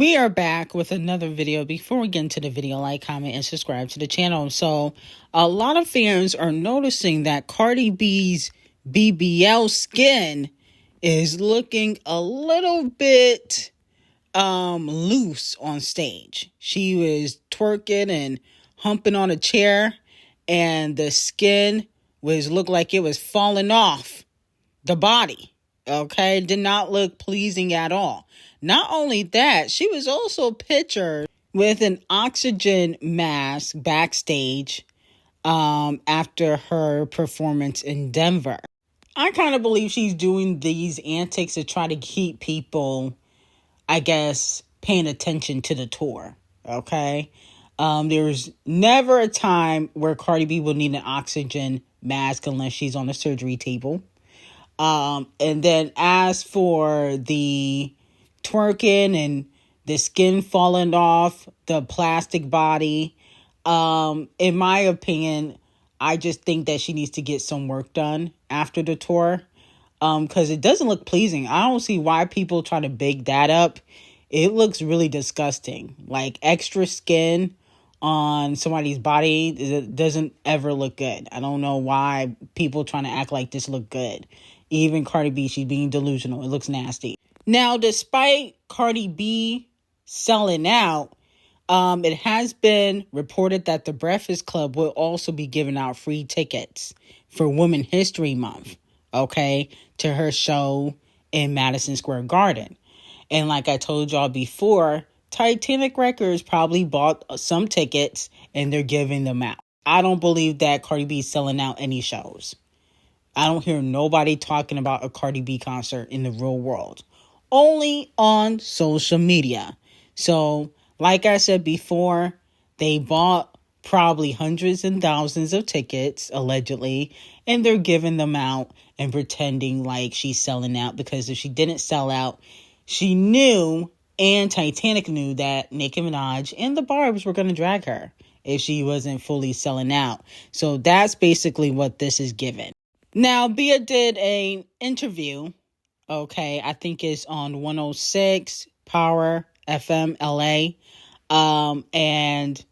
We are back with another video. Before we get into the video, like, comment, and subscribe to the channel. So, a lot of fans are noticing that Cardi B's BBL skin is looking a little bit loose on stage. She was twerking and humping on a chair, and the skin looked like it was falling off the body. Okay, did not look pleasing at all. Not only that, she was also pictured with an oxygen mask backstage after her performance in Denver. I kind of believe she's doing these antics to try to keep people, I guess, paying attention to the tour. Okay, there's never a time where Cardi B will need an oxygen mask unless she's on a surgery table. And then as for the twerking and the skin falling off the plastic body, in my opinion, I just think that she needs to get some work done after the tour, because it doesn't look pleasing. I don't see why people try to big that up. It looks really disgusting. Like, extra skin on somebody's body, it doesn't ever look good. I don't know why people trying to act like this look good. Even Cardi B, she's being delusional. It looks nasty. Now, despite Cardi B selling out, it has been reported that the Breakfast Club will also be giving out free tickets for Women's History Month, okay, to her show in Madison Square Garden. And like I told y'all before, Titanic Records probably bought some tickets and they're giving them out. I don't believe that Cardi B is selling out any shows. I don't hear nobody talking about a Cardi B concert in the real world. Only on social media. So, like I said before, they bought probably hundreds and thousands of tickets, allegedly, and they're giving them out and pretending like she's selling out, because if she didn't sell out, she knew, and Titanic knew, that Nicki Minaj and the Barbs were going to drag her if she wasn't fully selling out. So that's basically what this is given. Now, Bia did an interview, okay, I think it's on 106 Power FM LA, and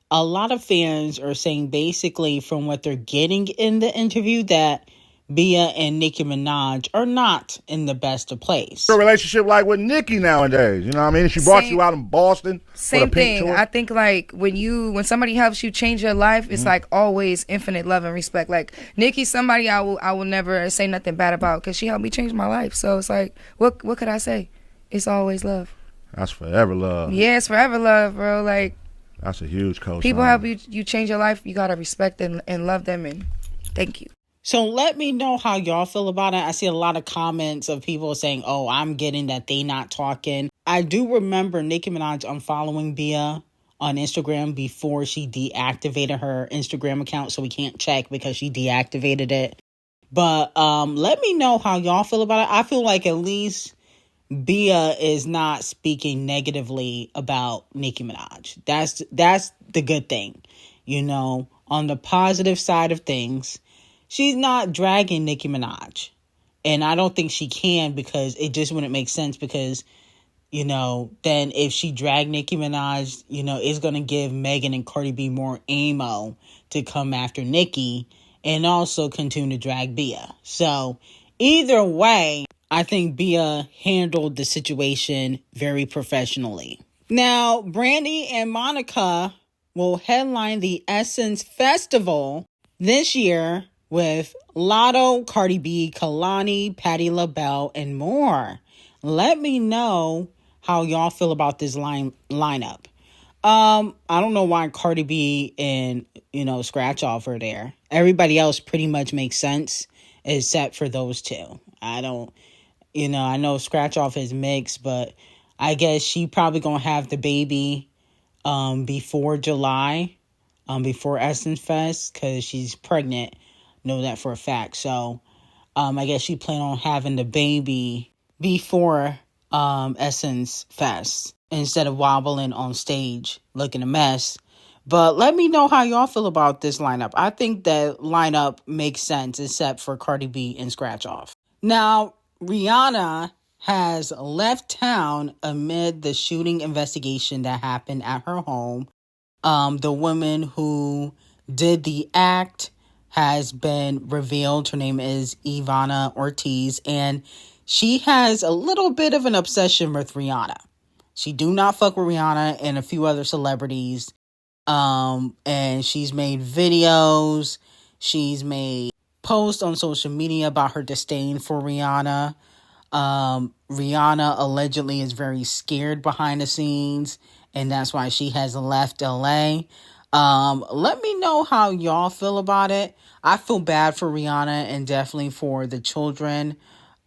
a lot of fans are saying, basically, from what they're getting in the interview, that Bia and Nicki Minaj are not in the best of place. Your relationship like with Nicki nowadays, you know what I mean? She brought you out in Boston. Same thing. I think like when somebody helps you change your life, it's like always infinite love and respect. Like Nicki's somebody I will never say nothing bad about, because she helped me change my life. So it's like, what could I say? It's always love. That's forever love. Yeah, it's forever love, bro. Like, that's a huge cosign. People help you change your life. You gotta respect and love them, and thank you. So let me know how y'all feel about it. I see a lot of comments of people saying, oh, I'm getting that they not talking. I do remember Nicki Minaj unfollowing Bia on Instagram before she deactivated her Instagram account. So we can't check because she deactivated it. But let me know how y'all feel about it. I feel like at least Bia is not speaking negatively about Nicki Minaj. That's the good thing. You know, on the positive side of things, she's not dragging Nicki Minaj. And I don't think she can, because it just wouldn't make sense, because, you know, then if she dragged Nicki Minaj, you know, it's going to give Megan and Cardi B more ammo to come after Nicki and also continue to drag Bia. So either way, I think Bia handled the situation very professionally. Now, Brandy and Monica will headline the Essence Festival this year with Lotto, Cardi B, Kalani, Patti LaBelle, and more. Let me know how y'all feel about this lineup. I don't know why Cardi B and, you know, Scratch Off are there. Everybody else pretty much makes sense except for those two. I know Scratch Off is mixed, but I guess she probably gonna have the baby before July, before Essence Fest, because she's pregnant. Know that for a fact. So I guess she planned on having the baby before Essence Fest instead of wobbling on stage looking a mess. But let me know how y'all feel about this lineup. I think that lineup makes sense except for Cardi B and Scratch Off. Now, Rihanna has left town amid the shooting investigation that happened at her home. The woman who did the act has been revealed. Her name is Ivana Ortiz, and she has a little bit of an obsession with Rihanna. She do not fuck with Rihanna and a few other celebrities. And she's made videos. She's made posts on social media about her disdain for Rihanna. Rihanna allegedly is very scared behind the scenes, and that's why she has left LA. Let me know how y'all feel about it. I feel bad for Rihanna and definitely for the children.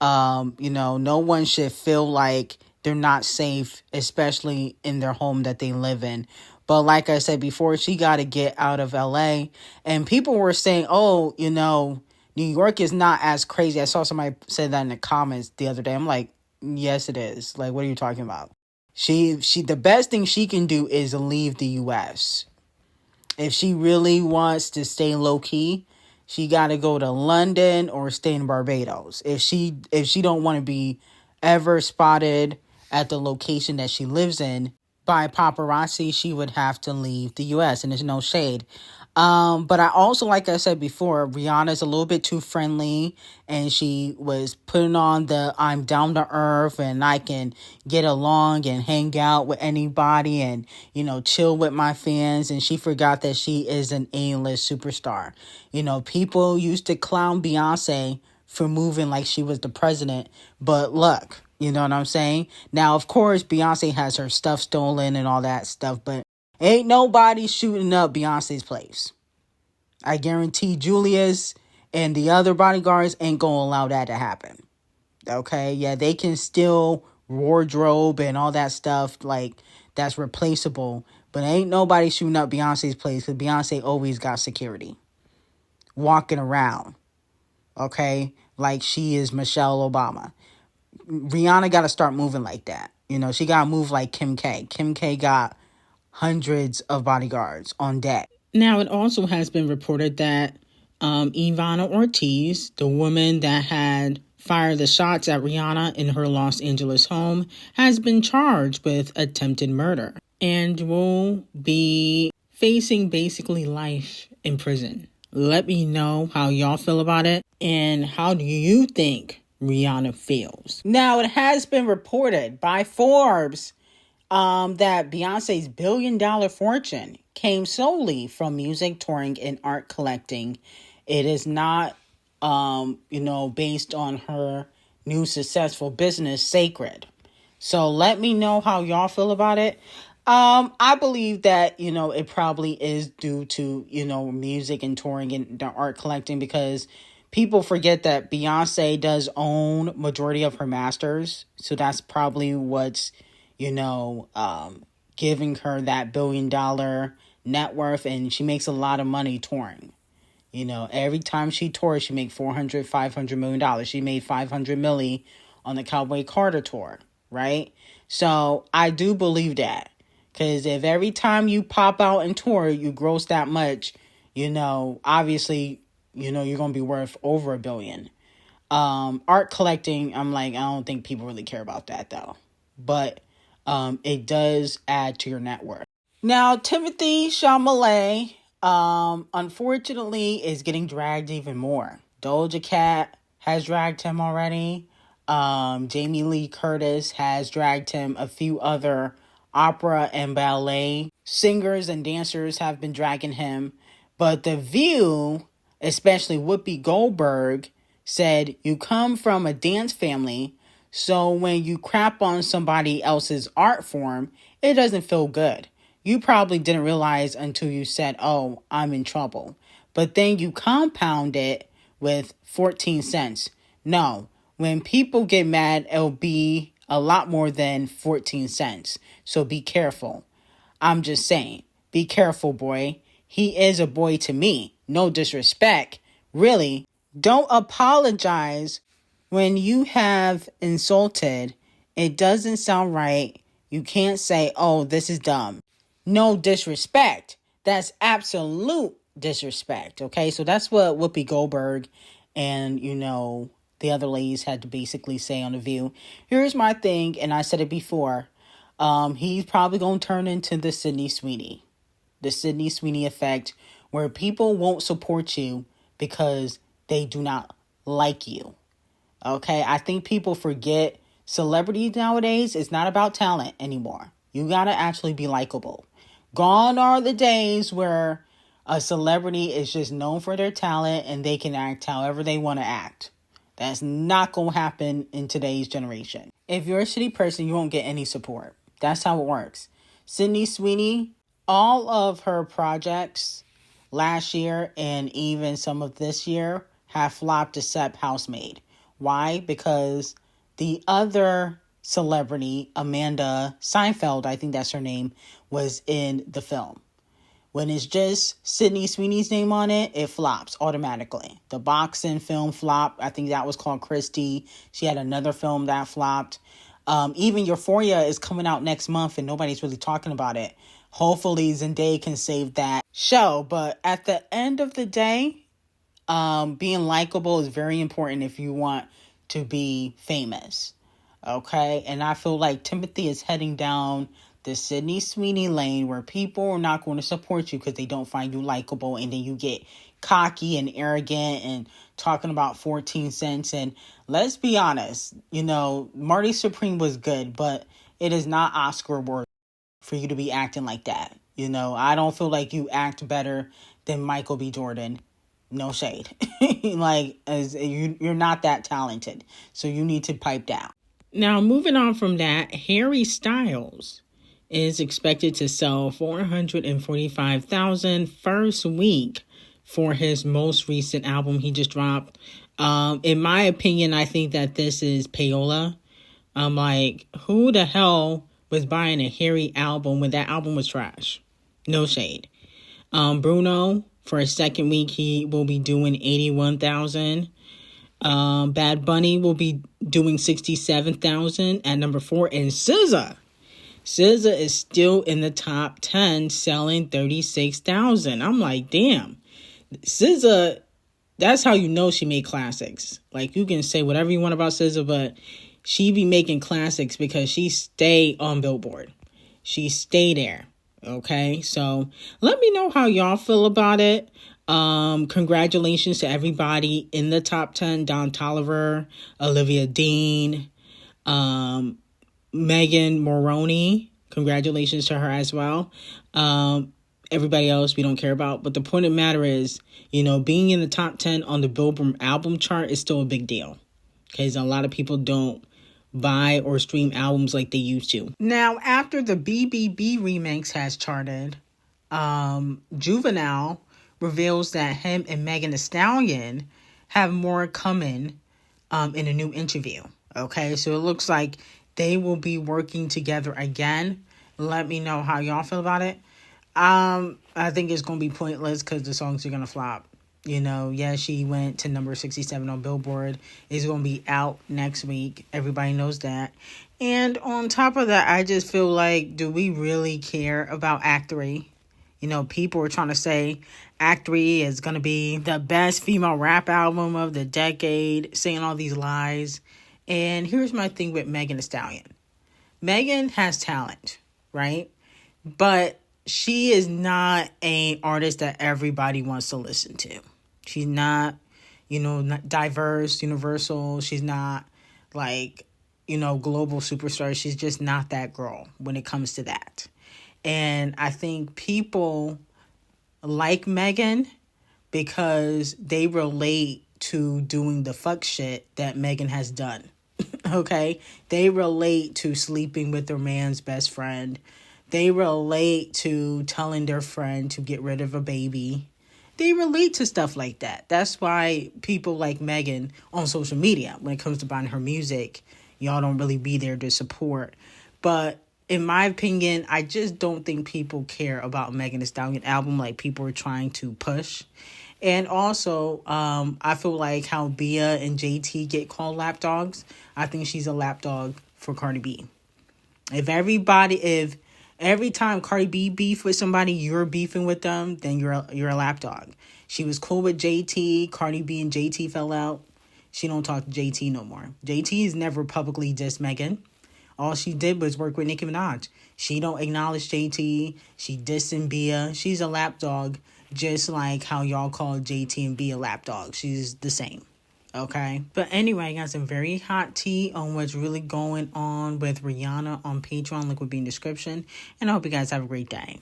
No one should feel like they're not safe, especially in their home that they live in. But like I said before, she got to get out of LA. And people were saying, oh, New York is not as crazy. I saw somebody say that in the comments the other day. I'm like, yes, it is. Like, what are you talking about? The best thing she can do is leave the US. If she really wants to stay low key, she got to go to London or stay in Barbados. If she don't want to be ever spotted at the location that she lives in by paparazzi, she would have to leave the US, and there's no shade. But I also, like I said before, Rihanna's a little bit too friendly, and she was putting on the I'm down to earth and I can get along and hang out with anybody and, chill with my fans. And she forgot that she is an A-list superstar. People used to clown Beyonce for moving like she was the president, but look, you know what I'm saying? Now, of course, Beyonce has her stuff stolen and all that stuff, but ain't nobody shooting up Beyonce's place. I guarantee Julius and the other bodyguards ain't gonna allow that to happen. Okay? Yeah, they can steal wardrobe and all that stuff, like, that's replaceable, but ain't nobody shooting up Beyonce's place because Beyonce always got security walking around. Okay? Like she is Michelle Obama. Rihanna got to start moving like that. She got to move like Kim K. Kim K got hundreds of bodyguards on deck. Now, it also has been reported that Ivana Ortiz, the woman that had fired the shots at Rihanna in her Los Angeles home, has been charged with attempted murder and will be facing basically life in prison. Let me know how y'all feel about it, and how do you think Rihanna feels? Now, it has been reported by Forbes that Beyonce's billion-dollar fortune came solely from music, touring, and art collecting. It is not, based on her new successful business, Sacred. So let me know how y'all feel about it. I believe that, it probably is due to, music and touring and the art collecting, because people forget that Beyonce does own majority of her masters. So that's probably what's, giving her that billion-dollar net worth, and she makes a lot of money touring. Every time she tours, she makes $400-500 million. She made $500 million on the Cowboy Carter tour, right? So I do believe that. Because if every time you pop out and tour, you gross that much, obviously, you're going to be worth over $1 billion. Art collecting, I don't think people really care about that, though. But it does add to your net worth. Now, Timothée Chalamet, unfortunately, is getting dragged even more. Doja Cat has dragged him already. Jamie Lee Curtis has dragged him. A few other opera and ballet singers and dancers have been dragging him. But The View, especially Whoopi Goldberg, said, you come from a dance family, so when you crap on somebody else's art form, it doesn't feel good. You probably didn't realize until you said, oh, I'm in trouble. But then you compound it with 14 cents. No, when people get mad, it'll be a lot more than 14 cents. So be careful. I'm just saying, be careful, boy. He is a boy to me. No disrespect. Really, don't apologize when you have insulted. It doesn't sound right. You can't say, oh, this is dumb. No disrespect. That's absolute disrespect. Okay, so that's what Whoopi Goldberg and, the other ladies had to basically say on The View. Here's my thing, and I said it before. He's probably going to turn into the Sydney Sweeney. The Sydney Sweeney effect, where people won't support you because they do not like you. Okay? I think people forget celebrity nowadays is not about talent anymore. You got to actually be likable. Gone are the days where a celebrity is just known for their talent and they can act however they want to act. That's not going to happen in today's generation. If you're a shitty person, you won't get any support. That's how it works. Sydney Sweeney, all of her projects last year and even some of this year have flopped except Housemaid. Why? Because the other celebrity, Amanda Seinfeld, I think that's her name, was in the film. When it's just Sydney Sweeney's name on it, it flops automatically. The boxing film flopped. I think that was called Christy. She had another film that flopped. Even Euphoria is coming out next month and nobody's really talking about it. Hopefully Zendaya can save that show. But at the end of the day, being likable is very important if you want to be famous. Okay? And I feel like Timothy is heading down the Sydney Sweeney lane where people are not going to support you because they don't find you likable, and then you get cocky and arrogant and talking about 14 cents. And let's be honest, Marty Supreme was good, but it is not Oscar worthy for you to be acting like that. I don't feel like you act better than Michael B. Jordan. No shade. You're not that talented, so you need to pipe down. Now, moving on from that, Harry Styles is expected to sell 445,000 first week for his most recent album he just dropped. In my opinion, I think that this is payola. I'm like, who the hell was buying a Harry album when that album was trash? No shade. Bruno, for a second week, he will be doing 81,000. Bad Bunny will be doing 67,000 at number 4. And SZA is still in the top 10, selling 36,000. I'm like, damn. SZA, that's how you know she made classics. Like, you can say whatever you want about SZA, but she be making classics because she stay on Billboard. She stay there. Okay, so let me know how y'all feel about it. Congratulations to everybody in the top 10. Don Toliver, Olivia Dean, Megan Moroney. Congratulations to her as well. Everybody else we don't care about. But the point of the matter is, being in the top 10 on the Billboard album chart is still a big deal. Because a lot of people don't buy or stream albums like they used to. Now, after the BBB remix has charted, Juvenile reveals that him and Megan Thee Stallion have more coming in a new interview. Okay, so it looks like they will be working together again. Let me know how y'all feel about it. I think it's going to be pointless because the songs are going to flop. She went to number 67 on Billboard. It's going to be out next week. Everybody knows that. And on top of that, I just feel like, do we really care about Act 3? People are trying to say Act 3 is going to be the best female rap album of the decade, saying all these lies. And here's my thing with Megan Thee Stallion. Megan has talent, right? But she is not an artist that everybody wants to listen to. She's not, not diverse, universal. She's not global superstar. She's just not that girl when it comes to that. And I think people like Megan because they relate to doing the fuck shit that Megan has done. Okay? They relate to sleeping with their man's best friend. They relate to telling their friend to get rid of a baby. They relate to stuff like that. That's why people like Megan on social media, when it comes to buying her music, y'all don't really be there to support. But in my opinion, I just don't think people care about Megan Thee Stallion album like people are trying to push. And also, I feel like how Bia and JT get called lapdogs. I think she's a lapdog for Cardi B. If every time Cardi B beef with somebody, you're beefing with them, then you're a lapdog. She was cool with JT. Cardi B and JT fell out. she don't talk to JT no more. JT has never publicly dissed Megan. All she did was work with Nicki Minaj. She don't acknowledge JT. She dissing Bia. She's a lapdog, just like how y'all call JT and Bia lapdog. She's the same. Okay? But anyway, I got some very hot tea on what's really going on with Rihanna on Patreon. Link will be in the description. And I hope you guys have a great day.